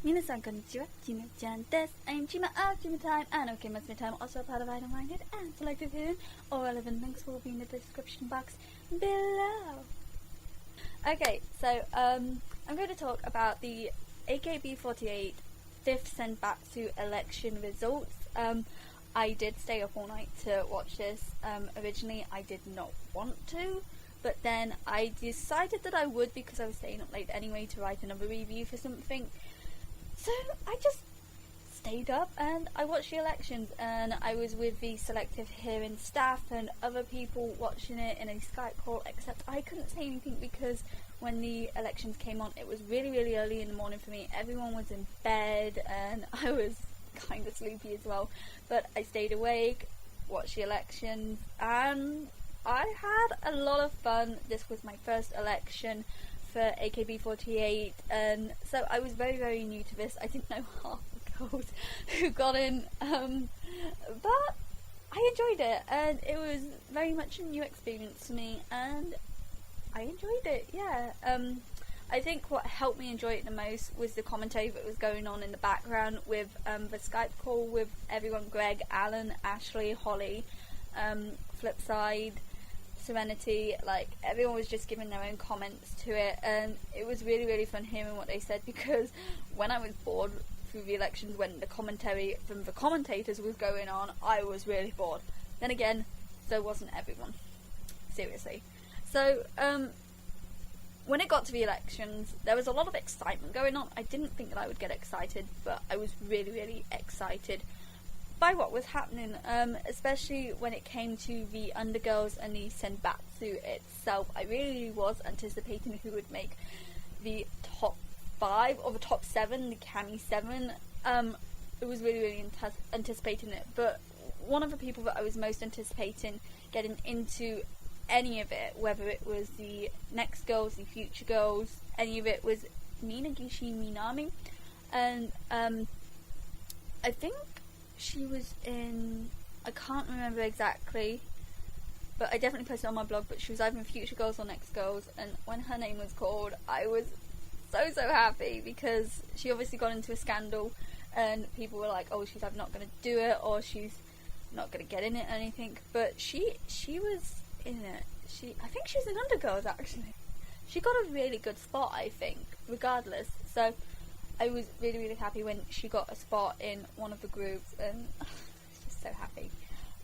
皆さんこんにちは、ちめちゃんです。I'm Chima of Chima Time and OK Muslim Time, also part of Item Minded and Selective Hidden. All relevant links will be in the description box below. Okay, so I'm going to talk about the AKB48 5th Senbatsu election results. I did stay up all night to watch this. Originally I did not want to, but then I decided that I would because I was staying up late anyway to write another review for something. So I just stayed up and I watched the elections, and I was with the Selective Hearing staff and other people watching it in a Skype call, except I couldn't say anything because when the elections came on it was really early in the morning for me. Everyone was in bed and I was kind of sleepy as well, but I stayed awake, watched the elections, and I had a lot of fun. This was my first election for AKB48, and so I was very new to this. I didn't know half the girls who got in, but I enjoyed it, and it was very much a new experience for me, and I enjoyed it. Yeah. I think what helped me enjoy it the most was the commentary that was going on in the background with the Skype call with everyone: Greg, Alan, Ashley, Holly, Flipside, Serenity. Like, everyone was just giving their own comments to it, and it was really fun hearing what they said, because when I was bored through the elections, when the commentary from the commentators was going on, I was really bored. Then again, so wasn't everyone. Seriously. So, when it got to the elections, there was a lot of excitement going on. I didn't think that I would get excited, but I was really excited by what was happening, especially when it came to the Undergirls and the Senbatsu itself. I really was anticipating who would make the top 5 or the top 7, the Kami 7. It was really anticipating it, but one of the people that I was most anticipating getting into any of it, whether it was the next girls, the future girls, any of it, was Minagishi Minami. And I think she was in, I can't remember exactly, but I definitely posted it on my blog, but she was either in Future Girls or Next Girls, and when her name was called, I was so happy, because she obviously got into a scandal, and people were like, oh, she's either not going to do it, or she's not going to get in it or anything, but she was in it. I think she was in Undergirls, actually. She got a really good spot, I think, regardless, so I was really happy when she got a spot in one of the groups, and I was just so happy.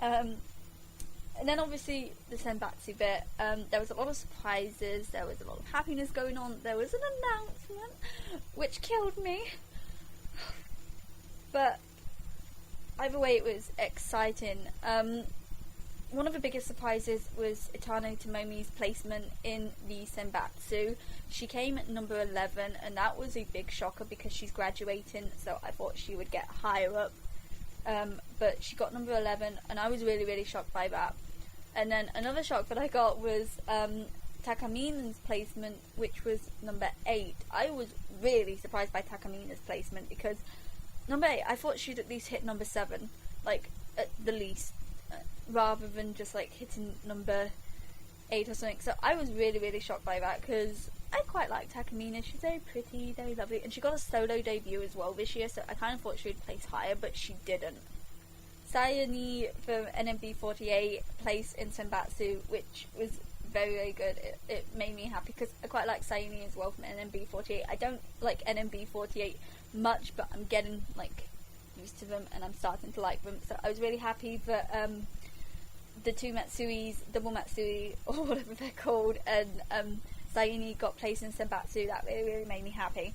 And then obviously the Senbatsu bit, there was a lot of surprises, there was a lot of happiness going on, there was an announcement which killed me, but either way it was exciting. One of the biggest surprises was Itano Tomomi's placement in the Senbatsu. She came at number 11, and that was a big shocker because she's graduating, so I thought she would get higher up. But she got number 11, and I was really shocked by that. And then another shock that I got was Takamina's placement, which was number 8. I was really surprised by Takamina's placement, because number 8, I thought she'd at least hit number 7, like, at the least, rather than just like hitting number 8 or something. So I was really shocked by that, because I quite like Takamina. She's very pretty, very lovely, and she got a solo debut as well this year, so I kind of thought she would place higher, but she didn't. Sayani from NMB48 placed in Senbatsu, which was very good. It made me happy, because I quite like Sayani as well from NMB48. I don't like NMB48 much, but I'm getting like used to them, and I'm starting to like them, so I was really happy that the two Matsuis, double Matsui, or whatever they're called, and Sayani got placed in Senbatsu. That really made me happy.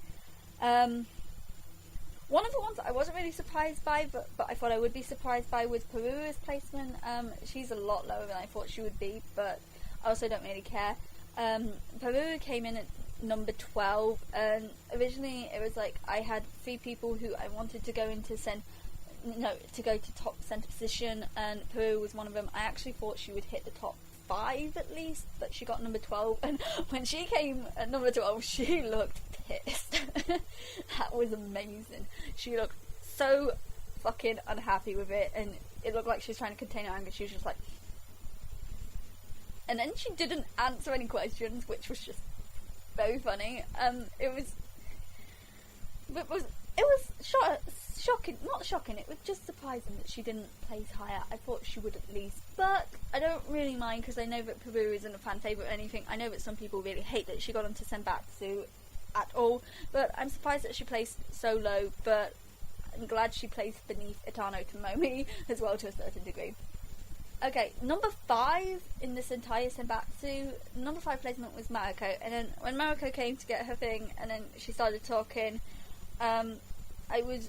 One of the ones I wasn't really surprised by, but I thought I would be surprised by, was Peru's placement. She's a lot lower than I thought she would be, but I also don't really care. Peru came in at number 12, and originally it was like I had 3 people who I wanted to go into to go to top centre position, and Peru was one of them. I actually thought she would hit the top 5 at least, but she got number 12, and when she came at number 12 she looked pissed. That was amazing. She looked so fucking unhappy with it, and it looked like she was trying to contain her anger. She was just like, and then she didn't answer any questions, which was just very funny. It it was shocking, not shocking, it was just surprising that she didn't place higher. I thought she would at least, but I don't really mind because I know that Peru isn't a fan favourite or anything. I know that some people really hate that she got onto Senbatsu at all, but I'm surprised that she placed so low, but I'm glad she placed beneath Itano Tomomi as well to a certain degree. Okay, number 5 in this entire Senbatsu, number 5 placement was Mariko, and then when Mariko came to get her thing, and then she started talking, I was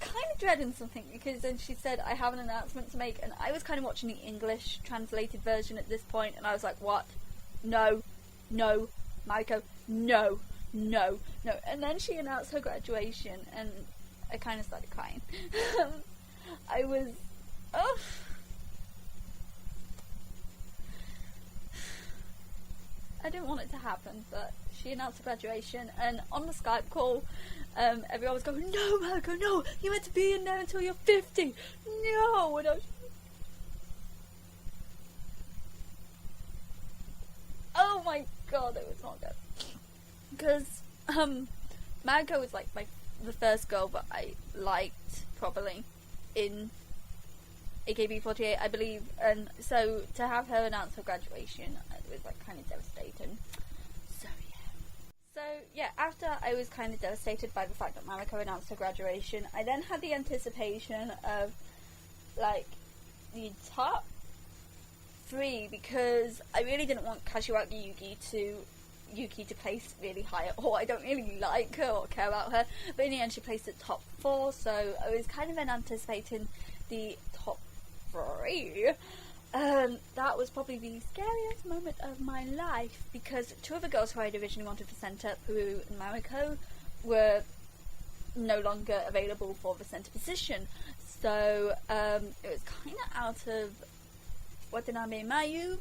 kind of dreading something, because then she said, I have an announcement to make, and I was kind of watching the English translated version at this point, and I was like, what? No, Mariko, no, and then she announced her graduation, and I kind of started crying. I was, I didn't want it to happen, but she announced her graduation, and on the Skype call, everyone was going, no, Mariko, no, you meant to be in there until you're 50, no, and I was, oh my god, it was not good, because, Mariko was like the first girl that I liked properly in AKB48, I believe, and so to have her announce her graduation, it was like kind of devastating. So yeah, after I was kind of devastated by the fact that Mariko announced her graduation, I then had the anticipation of like the top 3, because I really didn't want Kashiwagi Yuki to place really high, or I don't really like her or care about her, but in the end she placed at top 4, so I was kind of anticipating the top 3. That was probably the scariest moment of my life, because 2 of the girls who I originally wanted for centre, Peru and Mariko, were no longer available for the centre position, so it was kind of out of Watanabe Mayu,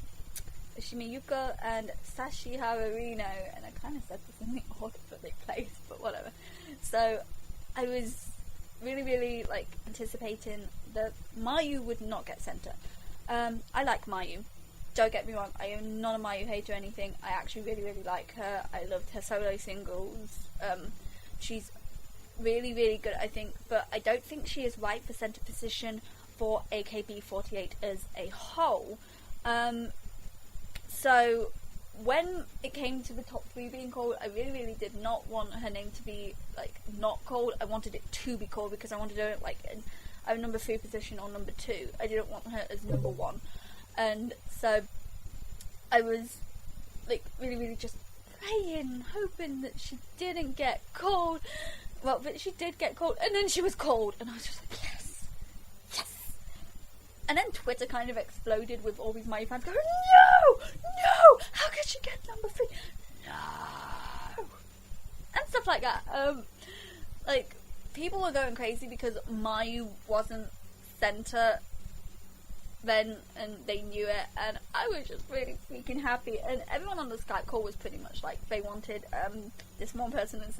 Oshimi Yuko, and Sashi Hararino, and I kind of said this in the order that they placed, but whatever. So I was really like anticipating that Mayu would not get centre. I like Mayu, don't get me wrong, I am not a Mayu hater or anything. I actually really like her. I loved her solo singles. She's really good, I think, but I don't think she is right for centre position for AKB48 as a whole. So when it came to the top 3 being called, I really did not want her name to be like not called. I wanted it to be called because I wanted her like in a number 3 position or number 2. I didn't want her as number 1, and so I was like really just praying, hoping that she didn't get called. Well, but she did get called, and then she was called, and I was just like, yes. And then Twitter kind of exploded with all these Mayu fans going, no, how could she get number 3? No, and stuff like that. Like, people were going crazy because Mayu wasn't centre then, and they knew it, and I was just really freaking happy. And everyone on the Skype call was pretty much like, they wanted this one person in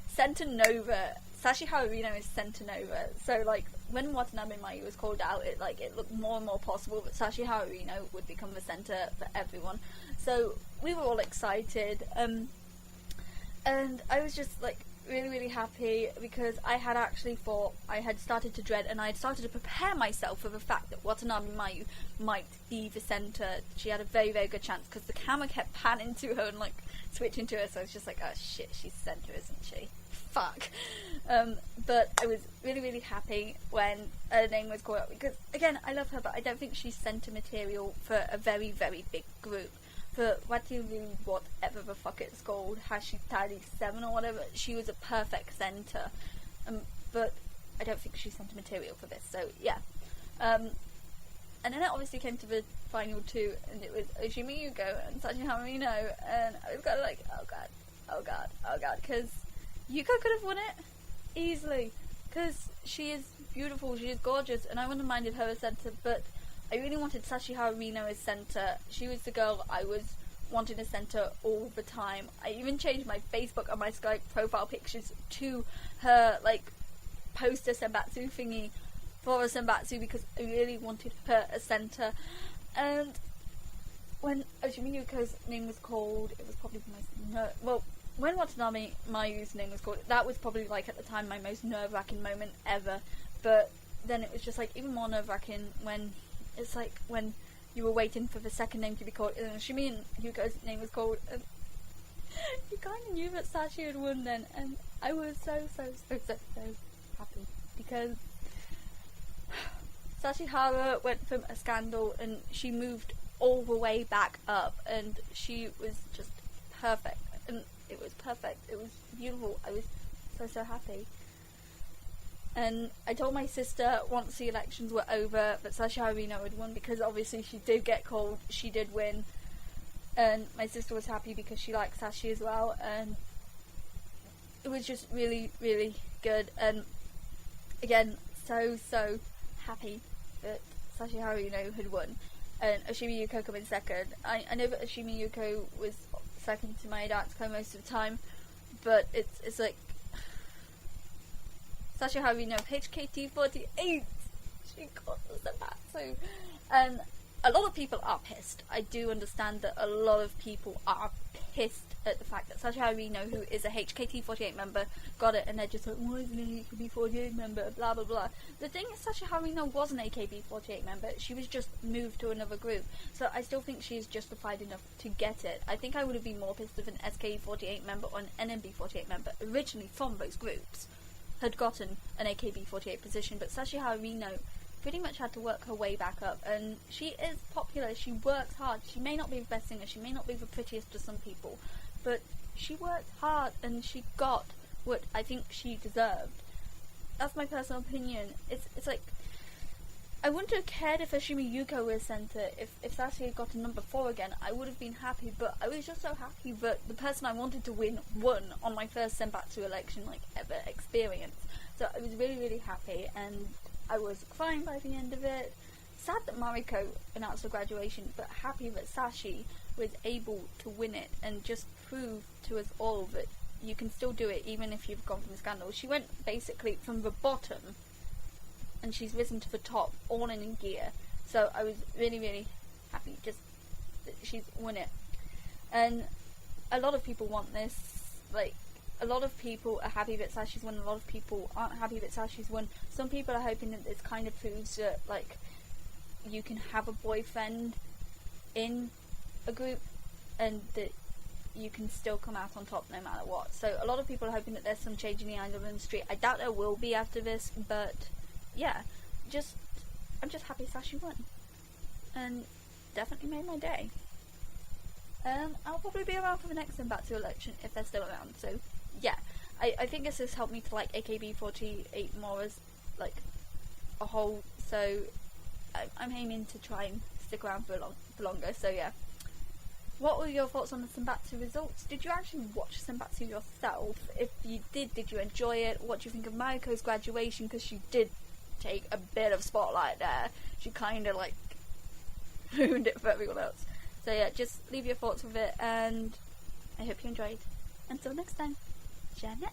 Centre Nova. Sashi Hararino is Centre Nova, so like when Watanabe Mayu was called out, it looked more and more possible that Sashi Hararino would become the centre for everyone. So we were all excited, and I was just like really happy, because I had actually thought, I had started to dread, and I had started to prepare myself for the fact that Watanabe Mayu might be the centre. She had a very good chance, because the camera kept panning to her and like switching to her, so I was just like, oh shit, she's centre, isn't she? Fuck. But I was really happy when her name was called up, because again, I love her, but I don't think she's centre material for a very big group. For whatever the fuck it's called, Hashitari 7 or whatever, she was a perfect centre, but I don't think she's centre material for this, so yeah. And then it obviously came to the final 2, and it was Oshimi Yuko and Sachi Hararino, and I was kind of like, oh god, because Yuko could have won it easily, because she is beautiful, she is gorgeous, and I wouldn't have minded her as centre, but I really wanted Sashi Hararino as centre. She was the girl I was wanting as centre all the time. I even changed my Facebook and my Skype profile pictures to her like poster Senbatsu thingy for a Senbatsu, because I really wanted her as centre. And when Oshimi Yuko's name was called, it was probably the most when Watanabe Mayu's name was called, that was probably like at the time my most nerve-wracking moment ever. But then it was just like even more nerve-wracking when it's like when you were waiting for the second name to be called, and Shimi and Yuko's name was called, and you kind of knew that Sashi had won then, and I was so happy because Sashihara went from a scandal and she moved all the way back up, and she was just perfect, and it was perfect, it was beautiful. I was so happy. And I told my sister once the elections were over that Sashihara Rino had won, because obviously she did get called, she did win, and my sister was happy because she liked Sashi as well, and it was just really good. And again, so happy that Sashihara Rino had won and Oshimi Yuko come in second. I know that Oshimi Yuko was second to my Datsuko most of the time, but it's like Sashihara Rino, HKT48, she got the Senbatsu. And a lot of people are pissed. I do understand that a lot of people are pissed at the fact that Sashihara Rino, who is a HKT48 member, got it, and they're just like, why isn't an AKB48 member, blah blah blah. The thing is, Sashihara Rino was an AKB48 member, she was just moved to another group, so I still think she is justified enough to get it. I think I would have been more pissed if an SKE48 member or an NMB48 member, originally from those groups, had gotten an AKB48 position, but Sashihara Rino pretty much had to work her way back up, and she is popular, she works hard. She may not be the best singer, she may not be the prettiest to some people, but she worked hard and she got what I think she deserved. That's my personal opinion. It's like, I wouldn't have cared if Oshimi Yuko was centre. If Sashi had got a number 4 again, I would have been happy, but I was just so happy that the person I wanted to win won on my first Senbatsu election like ever experience. So I was really happy, and I was crying by the end of it. Sad that Mariko announced her graduation, but happy that Sashi was able to win it and just prove to us all that you can still do it even if you've gone from the scandal. She went basically from the bottom and she's risen to the top, all in gear. So I was really happy just that she's won it. And a lot of people want this, like, a lot of people are happy that Sashi's won, a lot of people aren't happy that Sashi's won. Some people are hoping that this kind of proves that, like, you can have a boyfriend in a group and that you can still come out on top no matter what. So a lot of people are hoping that there's some change in the idol industry. I doubt there will be after this, but yeah, I'm just happy Sashi won, and definitely made my day. I'll probably be around for the next Senbatsu election if they're still around. So yeah, I think this has helped me to like AKB48 more as like a whole. So I'm aiming to try and stick around for longer. So yeah. What were your thoughts on the Senbatsu results? Did you actually watch Senbatsu yourself? If you did you enjoy it? What do you think of Mariko's graduation? Because she did take a bit of spotlight there. She kind of like ruined it for everyone else. So yeah, just leave your thoughts with it, and I hope you enjoyed. Until next time, Janet.